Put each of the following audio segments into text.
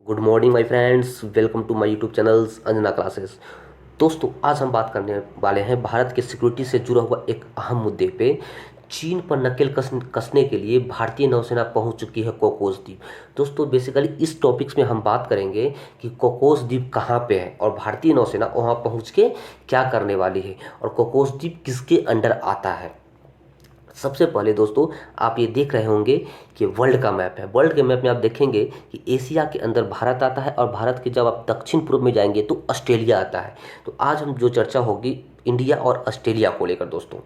Good morning my friends, welcome to my YouTube channels Anjana classes. दोस्तों, आज हम बात करने वाले हैं भारत के सिक्योरिटी से जुड़ा हुआ एक अहम मुद्दे पे। चीन पर नकेल कसने के लिए भारतीय नौसेना पहुंच चुकी है कोकोस द्वीप। दोस्तों, बेसिकली इस टॉपिक्स में हम बात करेंगे कि कोकोस द्वीप कहाँ पे है और भारतीय नौसेना वहाँ पहुँच के क्या करने वाली है और कोकोस द्वीप किसके अंडर आता है। सबसे पहले दोस्तों, आप ये देख रहे होंगे कि वर्ल्ड का मैप है। वर्ल्ड के मैप में आप देखेंगे कि एशिया के अंदर भारत आता है और भारत के जब आप दक्षिण पूर्व में जाएंगे तो ऑस्ट्रेलिया आता है। तो आज हम जो चर्चा होगी इंडिया और ऑस्ट्रेलिया को लेकर। दोस्तों,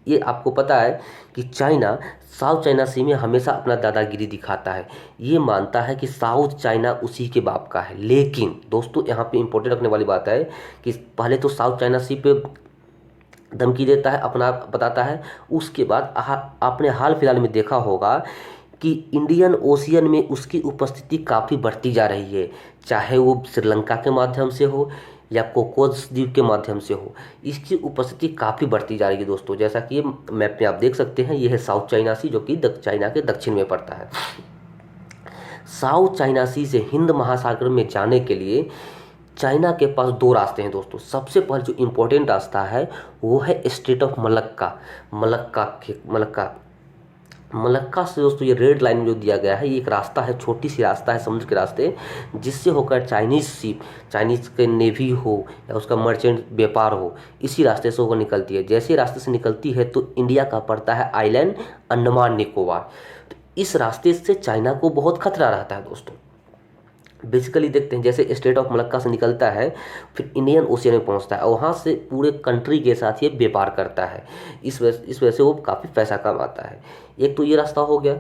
ये आपको पता है कि चाइना साउथ चाइना सी में हमेशा अपना दादागिरी दिखाता है। ये मानता है कि साउथ चाइना उसी के बाप का है। लेकिन दोस्तों, यहाँ पे इंपॉर्टेंट रखने वाली बात है कि पहले तो साउथ चाइना सी पे धमकी देता है, अपना बताता है। उसके बाद आपने हाल फिलहाल में देखा होगा कि इंडियन ओशियन में उसकी उपस्थिति काफ़ी बढ़ती जा रही है, चाहे वो श्रीलंका के माध्यम से हो या कोकोस द्वीप के माध्यम से हो। इसकी उपस्थिति काफ़ी बढ़ती जा रही है दोस्तों। जैसा कि ये मैप में आप देख सकते हैं, ये है साउथ चाइना सी जो कि चाइना के दक्षिण में पड़ता है। साउथ चाइना सी से हिंद महासागर में जाने के लिए चाइना के पास दो रास्ते हैं दोस्तों। सबसे पहले जो इम्पोर्टेंट रास्ता है वो है स्ट्रेट ऑफ मलक्का। मलक्का से दोस्तों ये रेड लाइन जो दिया गया है, ये एक रास्ता है, छोटी सी रास्ता है समुद्र के रास्ते, जिससे होकर चाइनीज़ शिप, चाइनीज़ के नेवी हो या उसका मर्चेंट व्यापार हो, इसी रास्ते से होकर निकलती है। जैसे रास्ते से निकलती है तो इंडिया का पड़ता है आइलैंड अंडमान निकोबार। तो इस रास्ते से चाइना को बहुत खतरा रहता है दोस्तों। बेसिकली देखते हैं, जैसे स्ट्रेट ऑफ मलक्का से निकलता है फिर इंडियन ओशियन में पहुंचता है और वहाँ से पूरे कंट्री के साथ ये व्यापार करता है। इस वजह से वो काफ़ी पैसा कमाता है। एक तो ये रास्ता हो गया।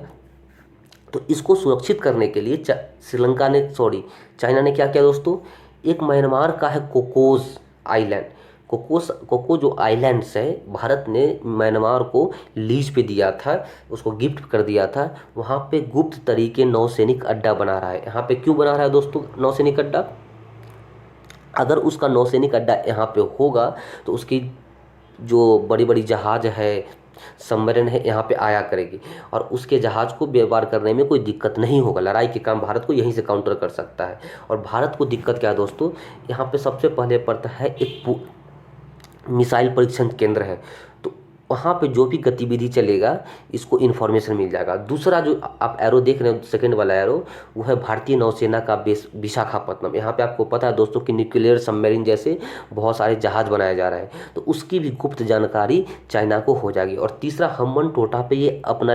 तो इसको सुरक्षित करने के लिए चाइना ने क्या किया दोस्तों, एक म्यांमार का है कोकोस आइलैंड। कोको जो आइलैंड्स है, भारत ने म्यांमार को लीज पे दिया था, उसको गिफ्ट कर दिया था। वहाँ पे गुप्त तरीके नौसैनिक अड्डा बना रहा है। यहाँ पे क्यों बना रहा है दोस्तों नौसैनिक अड्डा? अगर उसका नौसैनिक अड्डा यहाँ पे होगा तो उसकी जो बड़ी बड़ी जहाज है, सबमरीन है, यहाँ पे आया करेगी और उसके जहाज़ को व्यवहार करने में कोई दिक्कत नहीं होगा। लड़ाई के काम भारत को यहीं से काउंटर कर सकता है। और भारत को दिक्कत क्या है दोस्तों, यहाँ पे सबसे पहले पड़ता है एक मिसाइल परीक्षण केंद्र है। तो वहाँ पे जो भी गतिविधि चलेगा इसको इन्फॉर्मेशन मिल जाएगा। दूसरा जो आप एरो देख रहे हो, सेकंड वाला एरो, वो है भारतीय नौसेना का बेस विशाखापत्तनम। यहाँ पे आपको पता है दोस्तों कि न्यूक्लियर सबमरीन जैसे बहुत सारे जहाज बनाए जा रहे हैं, तो उसकी भी गुप्त जानकारी चाइना को हो जाएगी। और तीसरा, हम्बन टोटा पे ये अपना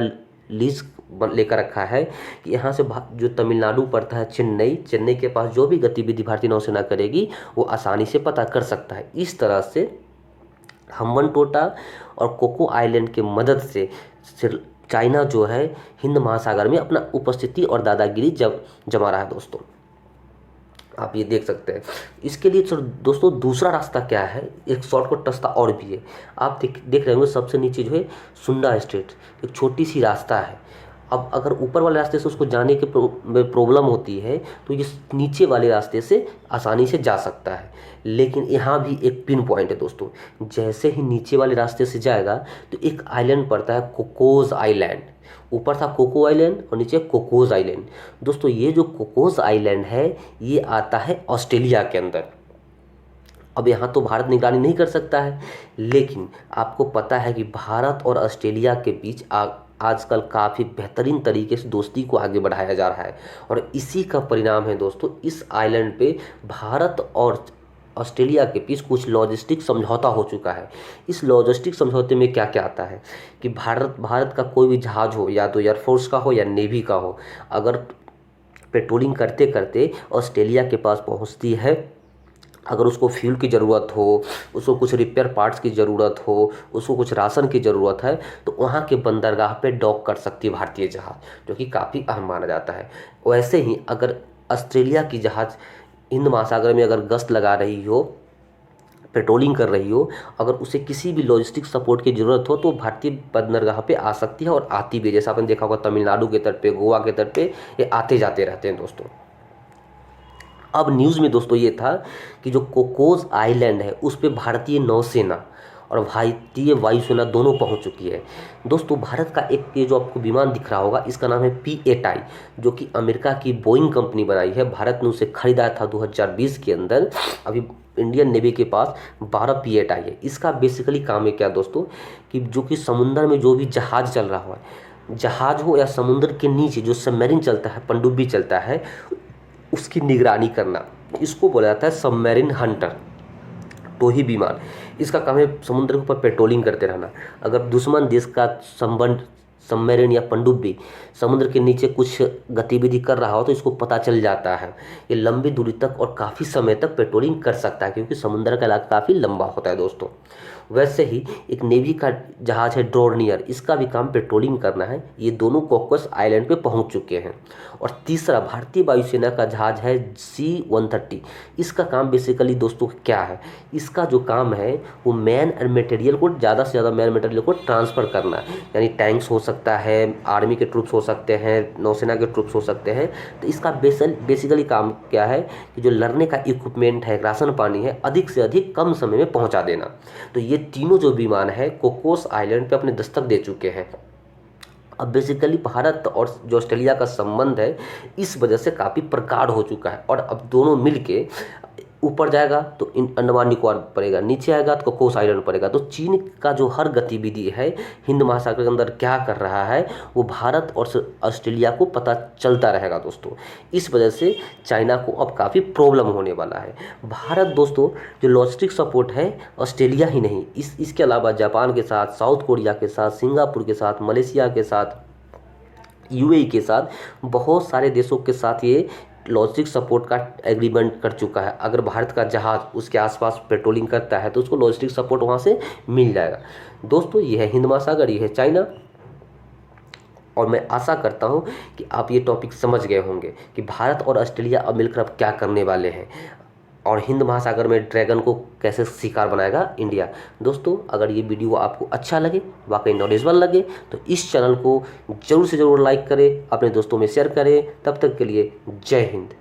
लीज लेकर रखा है कि यहाँ से जो तमिलनाडु पड़ता है चेन्नई के पास जो भी गतिविधि भारतीय नौसेना करेगी वो आसानी से पता कर सकता है। इस तरह से हम्बन टोटा और कोको आइलैंड की मदद से चाइना जो है हिंद महासागर में अपना उपस्थिति और दादागिरी जमा रहा है दोस्तों। आप ये देख सकते हैं। इसके लिए दोस्तों दूसरा रास्ता क्या है, एक शॉर्टकट रास्ता और भी है। आप देख रहे होंगे सबसे नीचे जो है सुंडा स्ट्रेट, एक छोटी सी रास्ता है। अब अगर ऊपर वाले रास्ते से उसको जाने के प्रॉब्लम होती है तो ये नीचे वाले रास्ते से आसानी से जा सकता है। लेकिन यहाँ भी एक पिन पॉइंट है दोस्तों, जैसे ही नीचे वाले रास्ते से जाएगा तो एक आइलैंड पड़ता है कोकोस आइलैंड। ऊपर था कोको आइलैंड और नीचे कोकोस आइलैंड। दोस्तों, ये जो कोकोस आइलैंड है ये आता है ऑस्ट्रेलिया के अंदर। अब यहाँ तो भारत निगरानी नहीं कर सकता है, लेकिन आपको पता है कि भारत और ऑस्ट्रेलिया के बीच आजकल काफ़ी बेहतरीन तरीके से दोस्ती को आगे बढ़ाया जा रहा है। और इसी का परिणाम है दोस्तों, इस आइलैंड पे भारत और ऑस्ट्रेलिया के बीच कुछ लॉजिस्टिक समझौता हो चुका है। इस लॉजिस्टिक समझौते में क्या क्या आता है कि भारत का कोई भी जहाज़ हो, या तो एयरफोर्स का हो या नेवी का हो, अगर पेट्रोलिंग करते करते ऑस्ट्रेलिया के पास पहुंचती है, अगर उसको फ्यूल की ज़रूरत हो, उसको कुछ रिपेयर पार्ट्स की ज़रूरत हो, उसको कुछ राशन की ज़रूरत है, तो वहाँ के बंदरगाह पे डॉक कर सकती है भारतीय जहाज़, जो कि काफ़ी अहम माना जाता है। वैसे ही अगर ऑस्ट्रेलिया की जहाज़ हिंद महासागर में अगर गश्त लगा रही हो, पेट्रोलिंग कर रही हो, अगर उसे किसी भी लॉजिस्टिक सपोर्ट की ज़रूरत हो तो भारतीय बंदरगाह पे आ सकती है और आती भी है। जैसा आपने देखा होगा तमिलनाडु के तट पे, गोवा के तट पे ये आते जाते रहते हैं दोस्तों। अब न्यूज़ में दोस्तों ये था कि जो कोकोस आइलैंड है उस पे भारतीय नौसेना और भारतीय वायुसेना दोनों पहुंच चुकी है। दोस्तों भारत का एक ये जो आपको विमान दिख रहा होगा, इसका नाम है P-8I, जो कि अमेरिका की बोइंग कंपनी बनाई है। भारत ने उसे खरीदा था 2020 के अंदर। अभी इंडियन नेवी के पास 12 P-8I है। इसका बेसिकली काम है क्या दोस्तों, कि जो कि समुद्र में जो भी जहाज चल रहा है, जहाज हो या समुद्र के नीचे जो सबमरीन चलता है, पनडुब्बी चलता है, उसकी निगरानी करना। इसको बोला जाता है सबमरीन हंटर, टोही विमान। इसका काम है समुद्र के ऊपर पेट्रोलिंग करते रहना। अगर दुश्मन देश का संबंध सबमरीन या पनडुब्बी समुद्र के नीचे कुछ गतिविधि कर रहा हो तो इसको पता चल जाता है। ये लंबी दूरी तक और काफ़ी समय तक पेट्रोलिंग कर सकता है, क्योंकि समुद्र का इलाका काफ़ी लंबा होता है दोस्तों। वैसे ही एक नेवी का जहाज है ड्रोर्नियर, इसका भी काम पेट्रोलिंग करना है। ये दोनों कॉकस आइलैंड पे पहुंच चुके हैं। और तीसरा भारतीय वायुसेना का जहाज है C-130। इसका काम बेसिकली दोस्तों क्या है, इसका जो काम है वो मैन एंड मटेरियल को, ज़्यादा से ज़्यादा मैन मटेरियल को ट्रांसफ़र करना है। यानी टैंक्स हो सकता है, आर्मी के ट्रूप्स हो सकते हैं, नौसेना के ट्रूप्स हो सकते हैं। तो इसका बेसिकली काम क्या है कि जो लड़ने का इक्विपमेंट है, राशन पानी है, अधिक से अधिक कम समय में पहुंचा देना। तो ये तीनों जो विमान है कोकोस आइलैंड पे अपने दस्तक दे चुके हैं। अब बेसिकली भारत और जो ऑस्ट्रेलिया का संबंध है इस वजह से काफ़ी प्रगाढ़ हो चुका है। और अब दोनों मिलके ऊपर जाएगा तो अंडमान निकोबार पड़ेगा, नीचे आएगा तो कोकोस आइलैंड पड़ेगा। तो चीन का जो हर गतिविधि है हिंद महासागर के अंदर क्या कर रहा है वो भारत और ऑस्ट्रेलिया को पता चलता रहेगा दोस्तों। इस वजह से चाइना को अब काफ़ी प्रॉब्लम होने वाला है। भारत दोस्तों जो लॉजिस्टिक सपोर्ट है ऑस्ट्रेलिया ही नहीं, इसके अलावा जापान के साथ, साउथ कोरिया के साथ, सिंगापुर के साथ, मलेशिया के साथ, यूएई के साथ, बहुत सारे देशों के साथ ये लॉजिस्टिक सपोर्ट का एग्रीमेंट कर चुका है। अगर भारत का जहाज़ उसके आसपास पेट्रोलिंग करता है तो उसको लॉजिस्टिक सपोर्ट वहाँ से मिल जाएगा। दोस्तों ये है हिंद महासागर, ये है चाइना। और मैं आशा करता हूँ कि आप ये टॉपिक समझ गए होंगे कि भारत और ऑस्ट्रेलिया अब मिलकर अब क्या करने वाले हैं और हिंद महासागर में ड्रैगन को कैसे शिकार बनाएगा इंडिया। दोस्तों अगर ये वीडियो आपको अच्छा लगे, वाकई नॉलेजेबल लगे, तो इस चैनल को ज़रूर से ज़रूर लाइक करें, अपने दोस्तों में शेयर करें। तब तक के लिए जय हिंद।